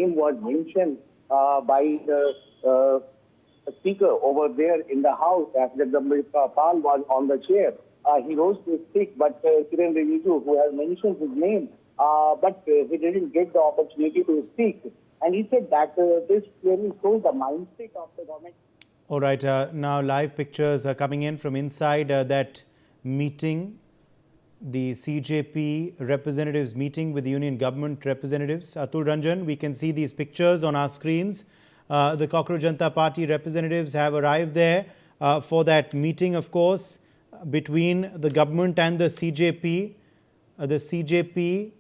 name was mentioned by the speaker over there in the house after the Pal was on the chair. He rose to speak, but Kiran Rijiju, who has mentioned his name, but he didn't get the opportunity to speak. And he said that this clearly shows the mindset of the government. All right, now live pictures are coming in from inside that meeting, the CJP representatives meeting with the union government representatives. Atul Ranjan, we can see these pictures on our screens. The Cockroach Janta Party representatives have arrived there for that meeting, of course, between the government and the CJP. The CJP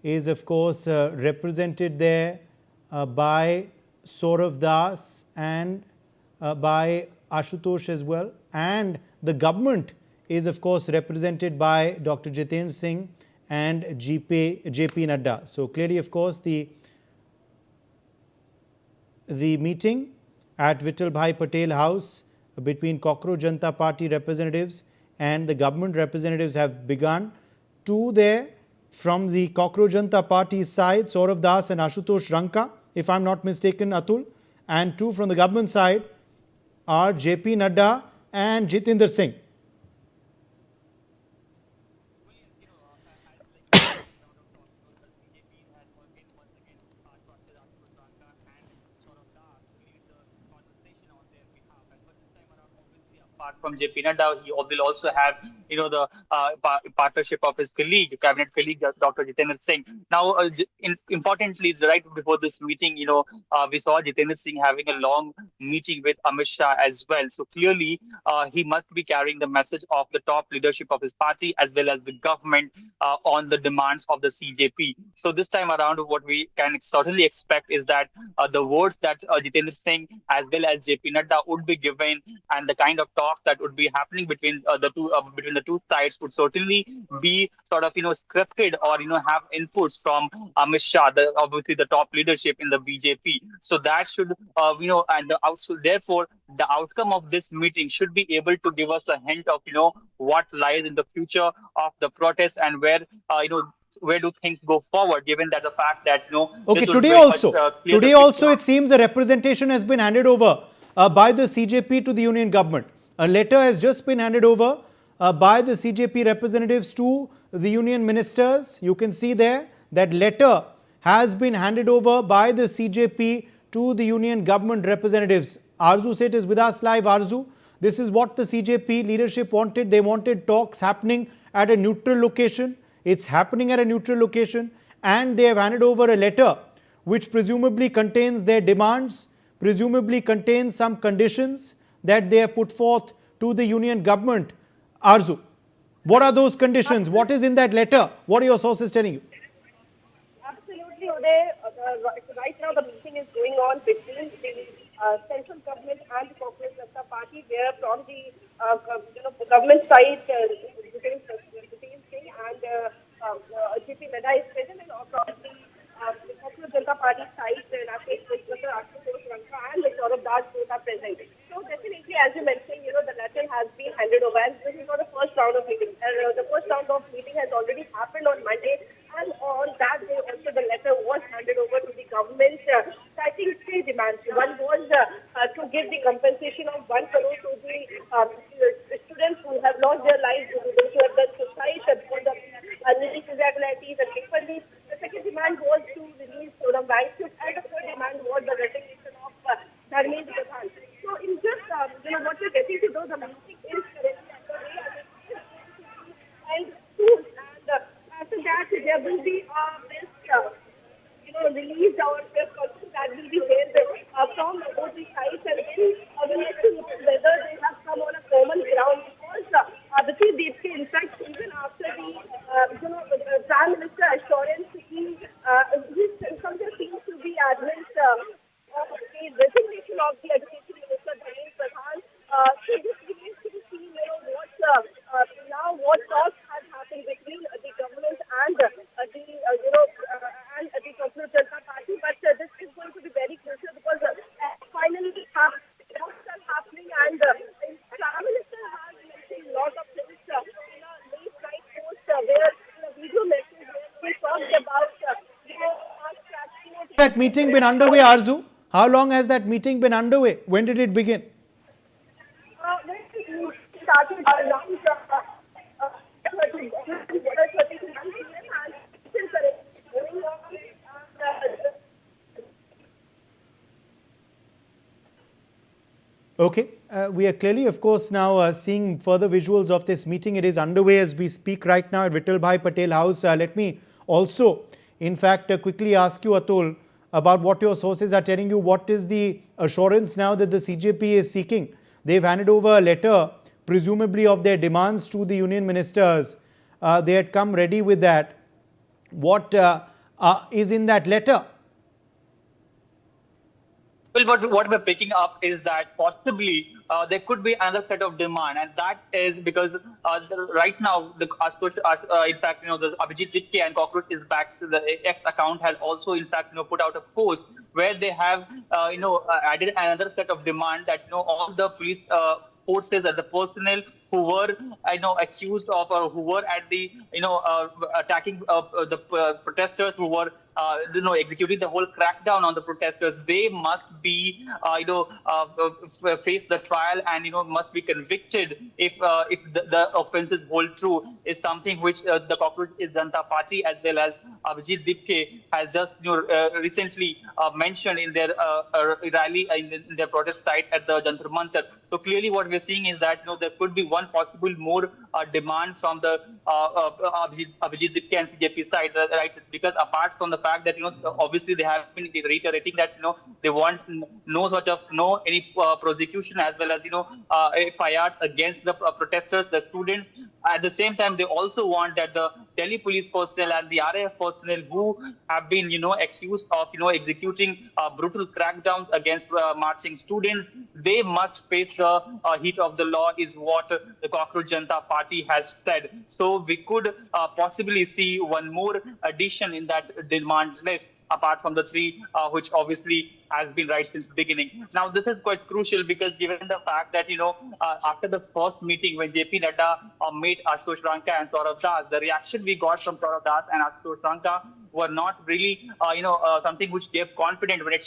is, of course, represented there by Saurav Das and by Ashutosh as well. And the government is, of course, represented by Dr. Jitendra Singh and JP Nadda. So clearly, of course, the meeting at Vittal Bhai Patel House between Cockroach Janta Party representatives and the government representatives have begun. Two there from the Cockroach Janta Party side, Saurav Das and Ashutosh Ranka, if I'm not mistaken, Atul. And two from the government side are JP Nadda and Jitendra Singh. Apart from JP Nadda, he will also have, the partnership of his colleague, cabinet colleague, Dr. Jitendra Singh. Now, importantly, right before this meeting, we saw Jitendra Singh having a long meeting with Amit Shah as well. So clearly, he must be carrying the message of the top leadership of his party as well as the government on the demands of the CJP. So this time around, what we can certainly expect is that the words that Jitendra Singh as well as JP Nadda would be given and the kind of talks that would be happening between the two sides would certainly be sort of scripted or have inputs from Amit Shah, obviously the top leadership in the BJP. So that should therefore the outcome of this meeting should be able to give us a hint of what lies in the future of the protest and where where do things go forward, given that the fact that okay, today also it seems a representation has been handed over by the CJP to the union government. A letter has just been handed over by the CJP representatives to the union ministers. You can see there that letter has been handed over by the CJP to the union government representatives. Arzu Seth is with us live. Arzu, this is what the CJP leadership wanted. They wanted talks happening at a neutral location. It's happening at a neutral location, and they have handed over a letter which presumably contains their demands, presumably contains some conditions that they have put forth to the union government. Arzu, what are those conditions? What is in that letter? What are your sources telling you? Absolutely, Uday. Right now the meeting is going on between the central government and the Cockroach Janta Party, where from the government side, Jitendra Singh and JP Nadda is present, and from the Cockroach Janta Party side, Dr. Ashutosh Ranka and Saurav Das both are present. So definitely, as you mentioned, the letter has been handed over, and this is not the first round of meeting. The first round of meeting has already happened on Monday, and on that day also the letter was handed over to the government, citing three demands. One was to give the compensation of 1 crore to the students who have lost their lives, those who have been suicide because of NEET irregularities and paper leaks. The second demand was to release Saurav Das, and the third demand was the resignation of Dharmendra Pradhan. So in just what we're getting to know, the meeting is currently underway, and soon, and after that there will be released our press conference that will be held from both the sides, and then we will see whether they have come on a common ground, because the chief DSK, in fact, even after the Prime Minister assurance, his subject seems to be adamant the resignation of the Education Minister Dharmendra Pradhan. So this remains to be seen, what talks have happened between the government and the Cockroach Janta Party. But this is going to be very crucial, because finally talks are happening, and the Prime Minister has mentioned a lot of things in a late night post where in a video message where he talked about transport That meeting been underway, Arzu? How long has that meeting been underway? When did it begin? Started around 30 going on. Okay, we are clearly, of course, now seeing further visuals of this meeting. It is underway as we speak right now at Vittalbhai Patel House. Let me also, in fact, quickly ask you, Atul, about what your sources are telling you. What is the assurance now that the CJP is seeking? They've handed over a letter, presumably of their demands to the union ministers. They had come ready with that. What is in that letter? Well, what we're picking up is that possibly there could be another set of demand, and that is because right now the in fact, the Abhijit Jitke and Cockroach is back. So the X account has also, in fact, put out a post where they have added another set of demand that all the police forces and the personnel who were accused of or who were at the attacking the protesters, who were executing the whole crackdown on the protesters, they must be face the trial and must be convicted if the offences hold true, is something which the Cockroach Janta Party as well as Abhijit Dipke has just recently mentioned in their rally in their protest site at the Jantar Mantar. So clearly what we're seeing is that there could be one possible more demand from the Abhijit Dipke and CJP side, right? Because apart from the fact that obviously they have been reiterating that they want no any prosecution as well as FIR against the protesters, the students. At the same time, they also want that the Delhi police personnel and the RAF personnel who have been accused of executing brutal crackdowns against marching students, they must face the heat of the law, is what the Cockroach Janta Party has said. So we could possibly see one more addition in that demand list, apart from the three which obviously has been right since the beginning. Now, this is quite crucial because given the fact that, after the first meeting when JP Nadda met Ashutosh Ranka and Saurav Das, the reaction we got from Saurav Das and Ashutosh Ranka were not really, something which gave confidence when it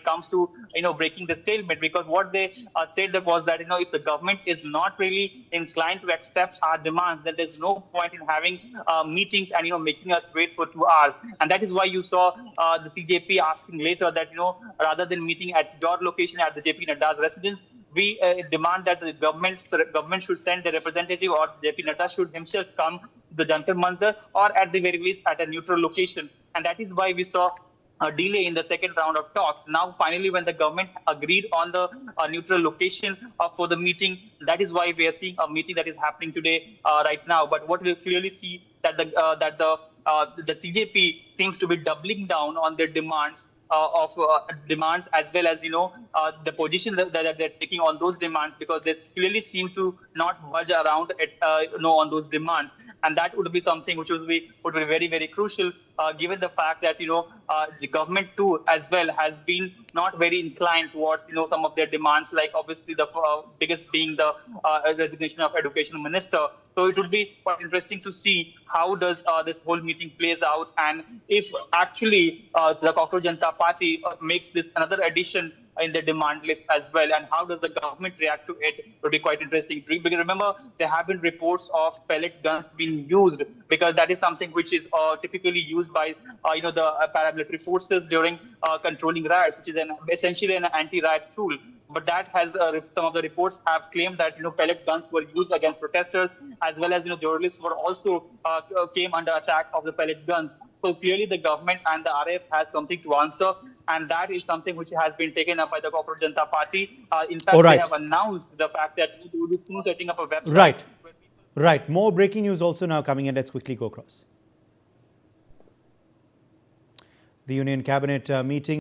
comes to, breaking the stalemate. Because what they said was that, if the government is not really inclined to accept our demands, then there's no point in having meetings and, making us wait for 2 hours. And that is why you saw the CJP asking later that, rather than meeting at your location at the JP Nadda's residence, we demand that the government should send a representative, or JP Nadda should himself come to the Jantar Mantar, or at the very least at a neutral location. And that is why we saw a delay in the second round of talks. Now, finally, when the government agreed on the neutral location for the meeting, that is why we are seeing a meeting that is happening today, right now. But what we clearly see that the CJP seems to be doubling down on their demands. Demands, as well as the position that they're taking on those demands, because they clearly seem to not budge around it, on those demands, and that would be something which would be very, very crucial, given the fact that the government too as well has been not very inclined towards some of their demands, like obviously the biggest being the resignation of education minister. So it would be quite interesting to see how does this whole meeting plays out, and if actually the Cockroach Janta Party makes this another addition in the demand list as well, and how does the government react to it would be quite interesting. Because remember, there have been reports of pellet guns being used, because that is something which is typically used by the paramilitary forces during controlling riots, which is essentially an anti-riot tool. But that has some of the reports have claimed that pellet guns were used against protesters, as well as journalists were also came under attack of the pellet guns. So clearly the government and the RAF has something to answer, and that is something which has been taken up by the Cockroach Janta Party. In fact, they have announced the fact that they will be soon setting up a website. Right. More breaking news also now coming in. Let's quickly go across. The Union Cabinet meeting.